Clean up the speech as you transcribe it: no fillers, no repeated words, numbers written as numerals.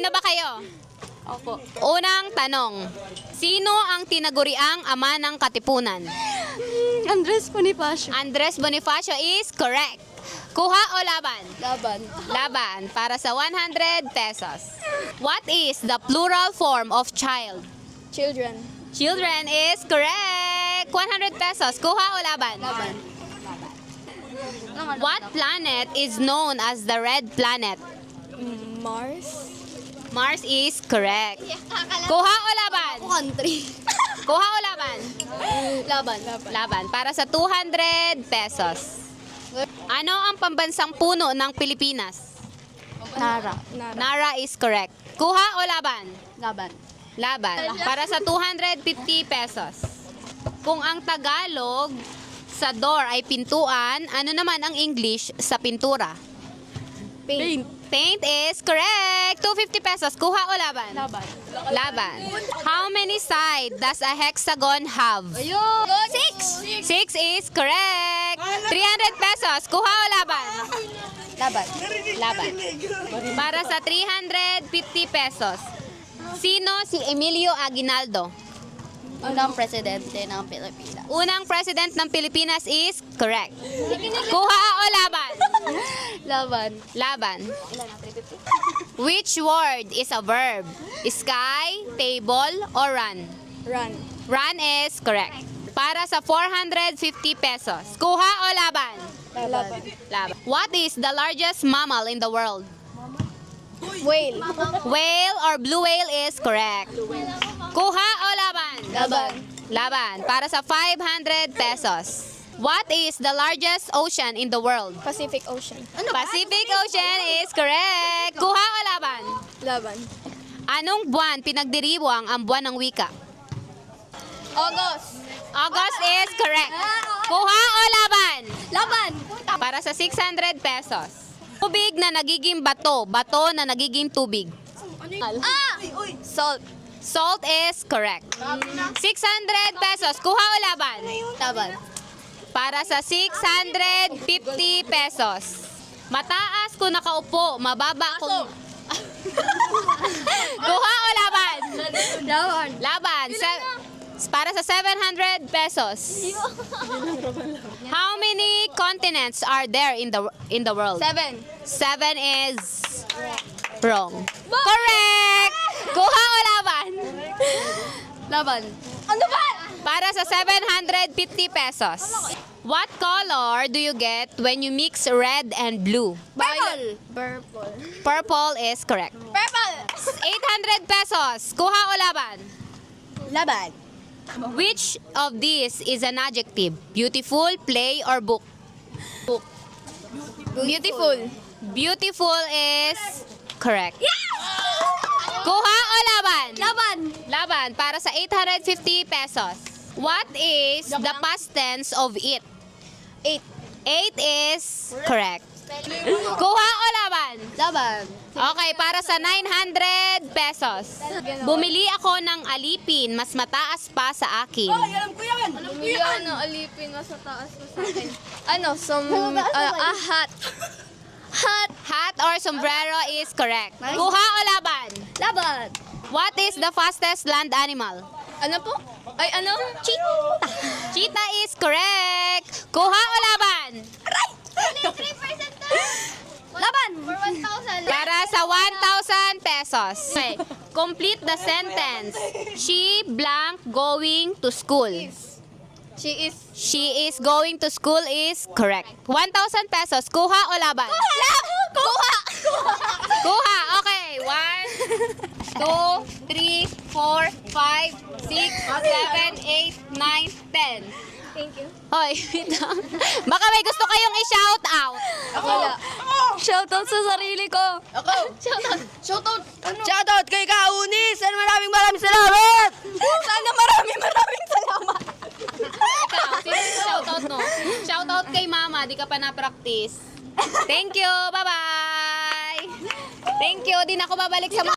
na ba kayo? Opo. Unang tanong. Sino ang tinaguriang ama ng Katipunan? Andres Bonifacio. Andres Bonifacio is correct. Kuha o laban? Laban. Laban. Para sa 100 pesos. What is the plural form of child? Children. Children is correct. 100 pesos. Kuha o laban? Laban. What planet is known as the red planet? Mars. Mars is correct. Kuha o laban? Country. Kuha o laban? Laban. Laban. Para sa 200 pesos. Ano ang pambansang puno ng Pilipinas? Nara. Nara is correct. Kuha o laban? Laban. Laban. Para sa 250 pesos. Kung ang Tagalog sa door ay pintuan, ano naman ang English sa pintura? Paint. Paint is correct. 250 pesos. Kuha o laban? Laban. Laban. How many sides does a hexagon have? Ayun. 6 is correct. 300 pesos. Kuha o laban? Laban. Laban. Para sa 350 pesos. Sino si Emilio Aguinaldo? Unang presidente ng Pilipinas. Unang president ng Pilipinas is correct. Kuha o laban? Laban. Laban. Which word is a verb? Sky, table, or run? Run. Run is correct. Para sa 450 pesos. Kuha o laban? Laban. Laban. What is the largest mammal in the world? Whale. Whale or blue whale is correct. Kuha o laban? Laban. Laban. Para sa 500 pesos. What is the largest ocean in the world? Pacific Ocean. Pacific Ocean is correct. Kuha o laban? Laban. Anong buwan pinagdiriwang ang buwan ng wika? August. August is correct. Kuha o laban? Laban. Para sa 600 pesos. Tubig na nagiging bato, bato na nagiging tubig. Salt. Salt is correct. 600 pesos. Kuha o laban? Laban. Para sa 650 pesos. Mataas kung nakaupo, mababa kung... Kuha o laban? Laban. Laban. Para sa 700 pesos. How many continents are there in the world? 7. 7 is wrong. Correct! Kuha o laban? Laban. Ano ba? Para sa 750 pesos. What color do you get when you mix red and blue? Purple. Purple. Purple is correct. Purple. 800 pesos. Kuha o laban? Laban. Which of these is an adjective? Beautiful, play, or book? Book. Beautiful. Beautiful is correct. Kuha o laban? Laban. Laban. Para sa 850 pesos. What is the past tense of it? 8. 8 is correct. Kuha o laban? Laban. Okay, para sa 900 pesos. Bumili ako ng alipin, mas mataas pa sa akin. Alam ko yan. Ano, alipin na sa taas mo sa akin. Ano, hat. Hat. Hat or sombrero is correct. Kuha o laban? Laban. What is the fastest land animal? Ano po? Ay, ano? Cheetah. Cheetah is correct. Kuha o laban? Laban. For 1,000. Para sa 1,000 pesos. Okay. Complete the sentence. She blank going to school. She is. She is going to school is correct. 1,000 pesos. Kuha o laban? Kuha. Kuha. Okay. 1, 2, 3, 4, 5, 6, 7, 8, 9, 10. Thank you. Hoy, wait lang. Baka may gusto kayong i-shout out. Wala. Shoutout sa sarili ko. Ako. Shoutout. Shoutout. Ano? Shoutout kay Kaunis. And maraming salamat. Sana maraming salamat. Ikaw, sino yung shoutout mo? Shoutout kay mama, di ka pa na-practice. Thank you. Bye-bye. Thank you. Di na ako babalik sa